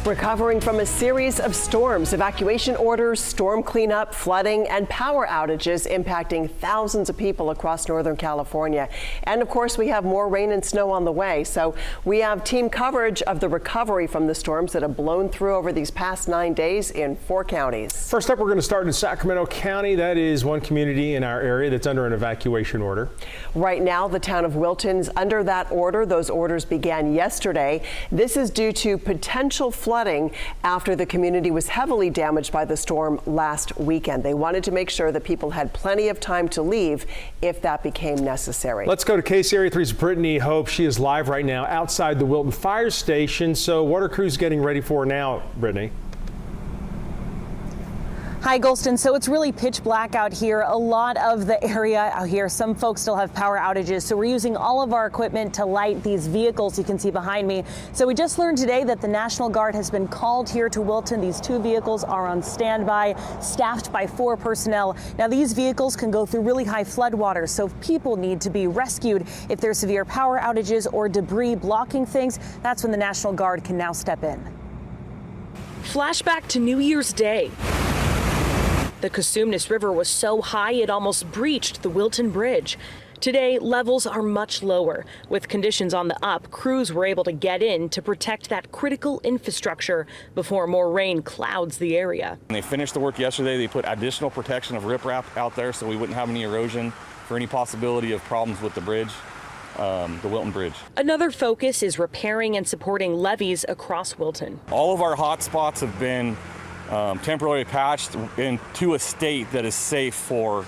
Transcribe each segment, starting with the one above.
Recovering from a series of storms, evacuation orders, storm cleanup, flooding, and power outages impacting thousands of people across Northern California. And of course, we have more rain and snow on the way. So we have team coverage of the recovery from the storms that have blown through over these past 9 days in 4 counties. First up, we're going to start in Sacramento County. That is one community in our area that's under an evacuation order. Right now, the town of Wilton's under that order. Those orders began yesterday. This is due to potential flooding after the community was heavily damaged by the storm last weekend. They wanted to make sure that people had plenty of time to leave if that became necessary. Let's go to KCRA 3's Brittany Hope. She is live right now outside the Wilton Fire Station. So what are crews getting ready for now, Brittany? Hi, Golston. So it's really pitch black out here. A lot of the area out here, some folks still have power outages. So we're using all of our equipment to light these vehicles you can see behind me. So we just learned today that the National Guard has been called here to Wilton. These 2 vehicles are on standby, staffed by 4 personnel. Now, these vehicles can go through really high floodwaters. So if people need to be rescued, if there's severe power outages or debris blocking things, that's when the National Guard can now step in. Flashback to New Year's Day. The Cosumnes River was so high it almost breached the Wilton Bridge. Today, levels are much lower. With conditions on the up, crews were able to get in to protect that critical infrastructure before more rain clouds the area. When they finished the work yesterday, they put additional protection of riprap out there so we wouldn't have any erosion for any possibility of problems with the bridge, the Wilton Bridge. Another focus is repairing and supporting levees across Wilton. All of our hot spots have been temporarily patched into a state that is safe for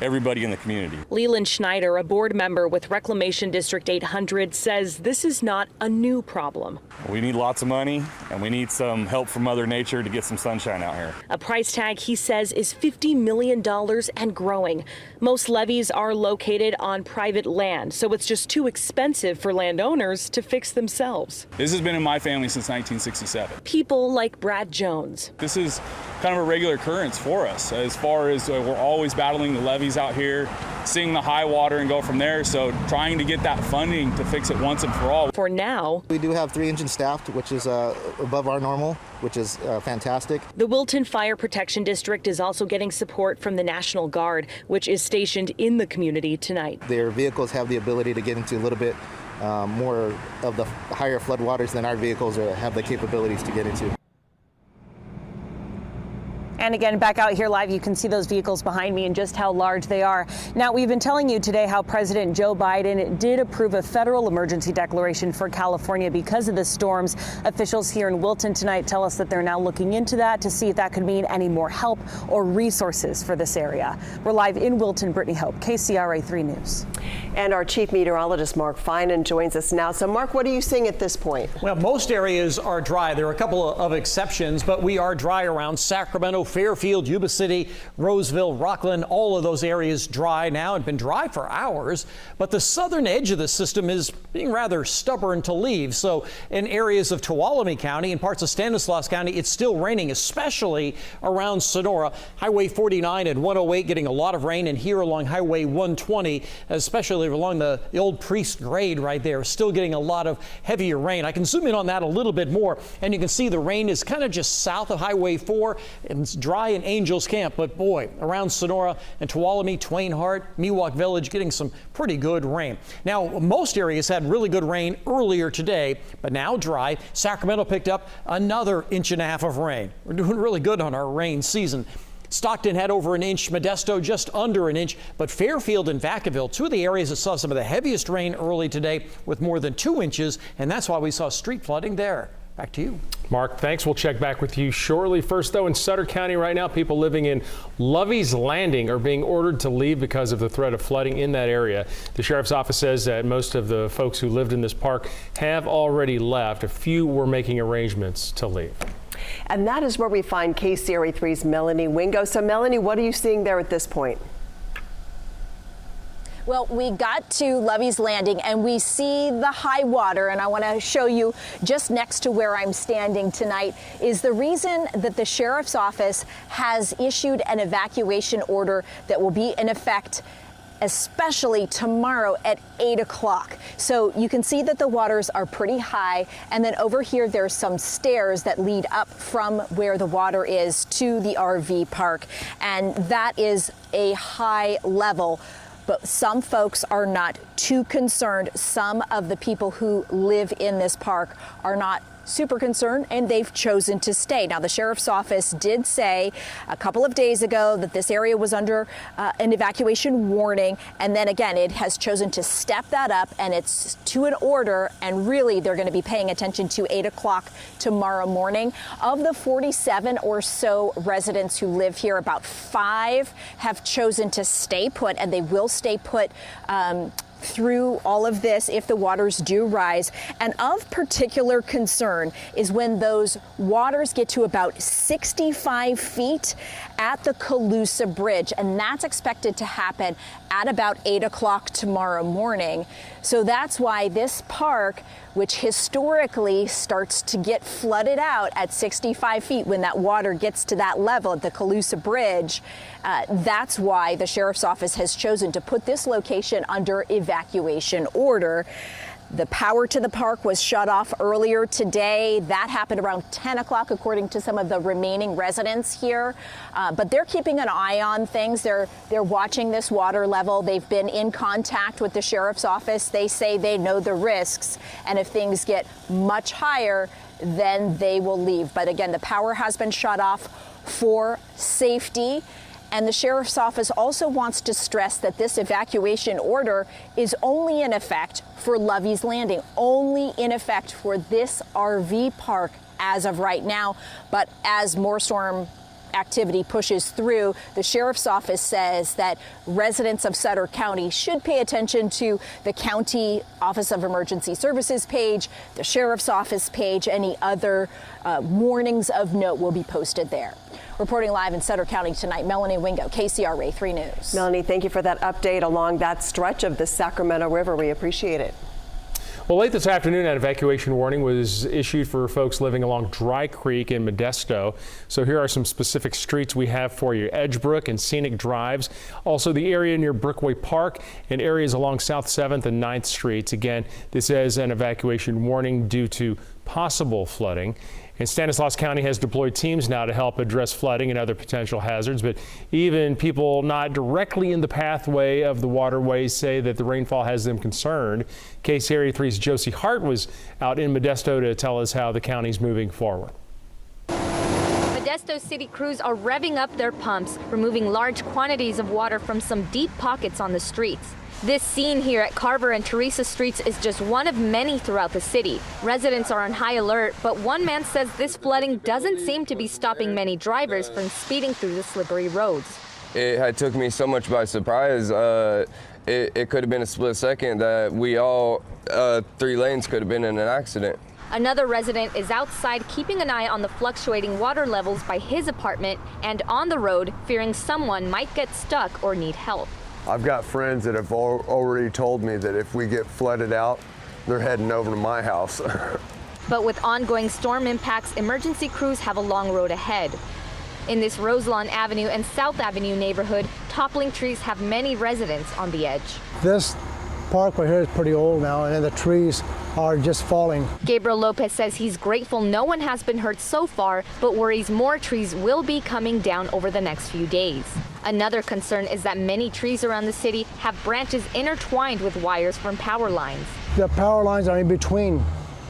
everybody in the community. Leland Schneider, a board member with Reclamation District 800, says this is not a new problem. We need lots of money and we need some help from Mother Nature to get some sunshine out here. A price tag, he says, is $50 million and growing. Most levees are located on private land, so it's just too expensive for landowners to fix themselves. This has been in my family since 1967. People like Brad Jones. This is kind of a regular occurrence for us as far as we're always battling the levees out here, seeing the high water and go from there. So trying to get that funding to fix it once and for all. For now, we do have 3 engines staffed, which is above our normal, which is fantastic. The Wilton Fire Protection District is also getting support from the National Guard, which is stationed in the community tonight. Their vehicles have the ability to get into a little bit more of the higher floodwaters than our vehicles have the capabilities to get into. And again, back out here live, you can see those vehicles behind me and just how large they are. Now, we've been telling you today how President Joe Biden did approve a federal emergency declaration for California because of the storms. Officials here in Wilton tonight tell us that they're now looking into that to see if that could mean any more help or resources for this area. We're live in Wilton. Brittany Hope, KCRA 3 News. And our chief meteorologist, Mark Finan, joins us now. So, Mark, what are you seeing at this point? Well, most areas are dry. There are a couple of exceptions, but we are dry around Sacramento, Fairfield, Yuba City, Roseville, Rockland, all of those areas dry now and been dry for hours. But the southern edge of the system is being rather stubborn to leave. So in areas of Tuolumne County and parts of Stanislaus County, it's still raining, especially around Sonora. Highway 49 and 108 getting a lot of rain, and here along Highway 120, especially along the old Priest grade right there, still getting a lot of heavier rain. I can zoom in on that a little bit more, and you can see the rain is kind of just south of Highway 4. It's dry in Angels Camp, but boy, around Sonora and Tuolumne, Twain Harte, Miwok Village getting some pretty good rain. Now, most areas had really good rain earlier today, but now dry. Sacramento picked up another 1.5 inches of rain. We're doing really good on our rain season. Stockton had over 1 inch, Modesto just under 1 inch, but Fairfield and Vacaville, 2 of the areas that saw some of the heaviest rain early today with more than 2 inches, and that's why we saw street flooding there. Back to you. Mark, thanks. We'll check back with you shortly. First, though, in Sutter County right now, people living in Lovey's Landing are being ordered to leave because of the threat of flooding in that area. The sheriff's office says that most of the folks who lived in this park have already left. A few were making arrangements to leave. And that is where we find KCRA 3's Melanie Wingo. So, Melanie, what are you seeing there at this point? Well, we got to Lovey's Landing and we see the high water, and I want to show you just next to where I'm standing tonight is the reason that the sheriff's office has issued an evacuation order that will be in effect especially tomorrow at 8 o'clock. So you can see that the waters are pretty high. And then over here, there's some stairs that lead up from where the water is to the RV park. And that is a high level. But some folks are not too concerned. Some of the people who live in this park are not super concerned, and they've chosen to stay. Now, the sheriff's office did say a couple of days ago that this area was under an evacuation warning, and then again, it has chosen to step that up, and it's to an order, and really they're going to be paying attention to 8 o'clock tomorrow morning. Of the 47 or so residents who live here, about 5 have chosen to stay put, and they will stay put through all of this if the waters do rise. And of particular concern is when those waters get to about 65 feet at the Calusa Bridge, and that's expected to happen at about 8 o'clock tomorrow morning. So that's why this park, which historically starts to get flooded out at 65 feet when that water gets to that level at the Calusa Bridge, that's why the sheriff's office has chosen to put this location under evacuation order. The power to the park was shut off earlier today. That happened around 10 o'clock, according to some of the remaining residents here. But they're keeping an eye on things. They're watching this water level. They've been in contact with the sheriff's office. They say they know the risks, and if things get much higher, then they will leave. But again, the power has been shut off for safety. And the sheriff's office also wants to stress that this evacuation order is only in effect for Lovey's Landing, only in effect for this RV park as of right now. But as more storm activity pushes through, the sheriff's office says that residents of Sutter County should pay attention to the County Office of Emergency Services page, the sheriff's office page. Any other warnings of note will be posted there. Reporting live in Sutter County tonight, Melanie Wingo, KCRA 3 News. Melanie, thank you for that update along that stretch of the Sacramento River. We appreciate it. Well, late this afternoon, an evacuation warning was issued for folks living along Dry Creek in Modesto. So here are some specific streets we have for you: Edgebrook and Scenic Drives, also the area near Brookway Park, and areas along South 7th and 9th Streets. Again, this is an evacuation warning due to possible flooding. And Stanislaus County has deployed teams now to help address flooding and other potential hazards, but even people not directly in the pathway of the waterways say that the rainfall has them concerned. KCRA 3's Josie Hart was out in Modesto to tell us how the county's moving forward. Modesto city crews are revving up their pumps, removing large quantities of water from some deep pockets on the streets. This scene here at Carver and Teresa Streets is just one of many throughout the city. Residents are on high alert, but one man says this flooding doesn't seem to be stopping many drivers from speeding through the slippery roads. It had took me so much by surprise. It could have been a split second that we all 3 lanes could have been in an accident. Another resident is outside keeping an eye on the fluctuating water levels by his apartment and on the road, fearing someone might get stuck or need help. I've got friends that have already told me that if we get flooded out, they're heading over to my house. But with ongoing storm impacts, emergency crews have a long road ahead. In this Roselawn Avenue and South Avenue neighborhood, toppling trees have many residents on the edge. This park right here is pretty old now, and the trees are just falling. Gabriel Lopez says he's grateful no one has been hurt so far, but worries more trees will be coming down over the next few days. Another concern is that many trees around the city have branches intertwined with wires from power lines. The power lines are in between.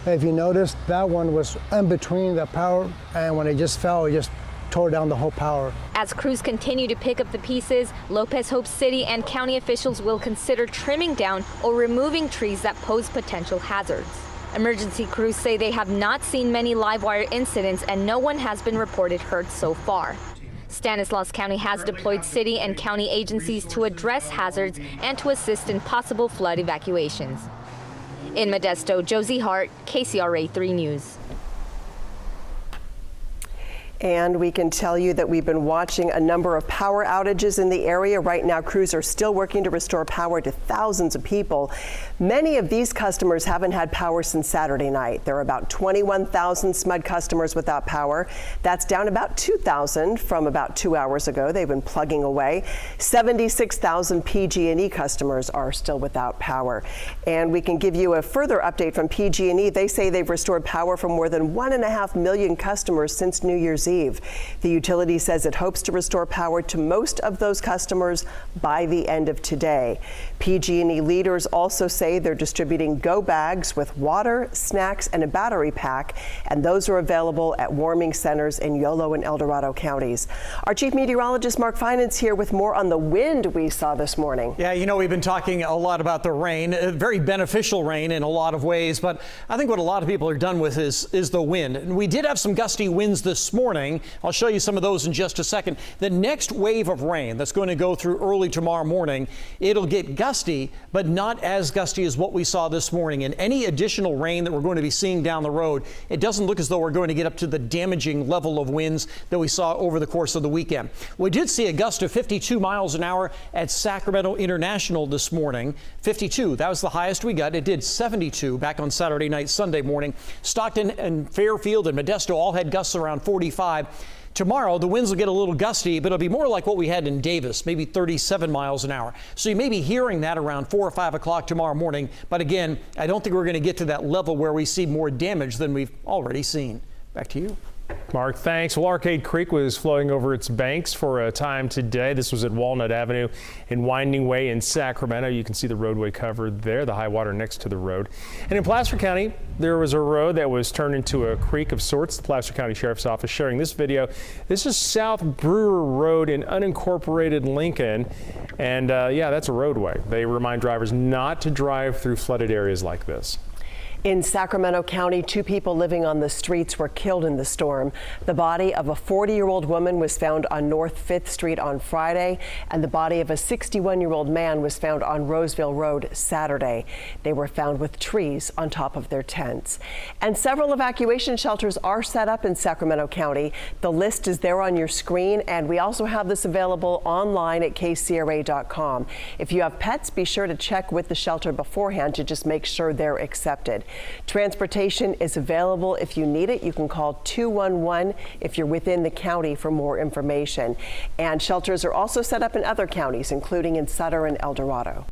If you notice, that one was in between the power, and when it just fell, it just tore down the whole power. As crews continue to pick up the pieces, Lopez hopes city and county officials will consider trimming down or removing trees that pose potential hazards. Emergency crews say they have not seen many live wire incidents and no one has been reported hurt so far. Stanislaus County has deployed city and county agencies to address hazards and to assist in possible flood evacuations. In Modesto, Josie Hart, KCRA 3 News. And we can tell you that we've been watching a number of power outages in the area. Right now, crews are still working to restore power to thousands of people. Many of these customers haven't had power since Saturday night. There are about 21,000 SMUD customers without power. That's down about 2,000 from about 2 hours ago. They've been plugging away. 76,000 PG&E customers are still without power. And we can give you a further update from PG&E. They say they've restored power for more than 1.5 million customers since New Year's Eve. The utility says it hopes to restore power to most of those customers by the end of today. PG&E leaders also say they're distributing go bags with water, snacks, and a battery pack, and those are available at warming centers in Yolo and El Dorado counties. Our chief meteorologist Mark Finance here with more on the wind we saw this morning. Yeah, you know, we've been talking a lot about the rain, very beneficial rain in a lot of ways, but I think what a lot of people are done with is the wind. And we did have some gusty winds this morning. I'll show you some of those in just a second. The next wave of rain that's going to go through early tomorrow morning, it'll get gusty, but not as gusty as what we saw this morning. And any additional rain that we're going to be seeing down the road, it doesn't look as though we're going to get up to the damaging level of winds that we saw over the course of the weekend. We did see a gust of 52 miles an hour at Sacramento International this morning. 52, that was the highest we got. It did 72 back on Saturday night, Sunday morning. Stockton and Fairfield and Modesto all had gusts around 45. Tomorrow, the winds will get a little gusty, but it'll be more like what we had in Davis, maybe 37 miles an hour. So you may be hearing that around 4 or 5 o'clock tomorrow morning. But again, I don't think we're going to get to that level where we see more damage than we've already seen. Back to you. Mark, thanks. Well, Arcade Creek was flowing over its banks for a time today. This was at Walnut Avenue and Winding Way in Sacramento. You can see the roadway covered there, the high water next to the road. And in Placer County, there was a road that was turned into a creek of sorts. The Placer County Sheriff's Office sharing this video. This is South Brewer Road in unincorporated Lincoln. And yeah, that's a roadway. They remind drivers not to drive through flooded areas like this. In Sacramento County, 2 people living on the streets were killed in the storm. The body of a 40-year-old woman was found on North 5th Street on Friday, and the body of a 61-year-old man was found on Roseville Road Saturday. They were found with trees on top of their tents. And several evacuation shelters are set up in Sacramento County. The list is there on your screen, and we also have this available online at kcra.com. If you have pets, be sure to check with the shelter beforehand to just make sure they're accepted. Transportation is available if you need it. You can call 211 if you're within the county for more information. And shelters are also set up in other counties, including in Sutter and El Dorado.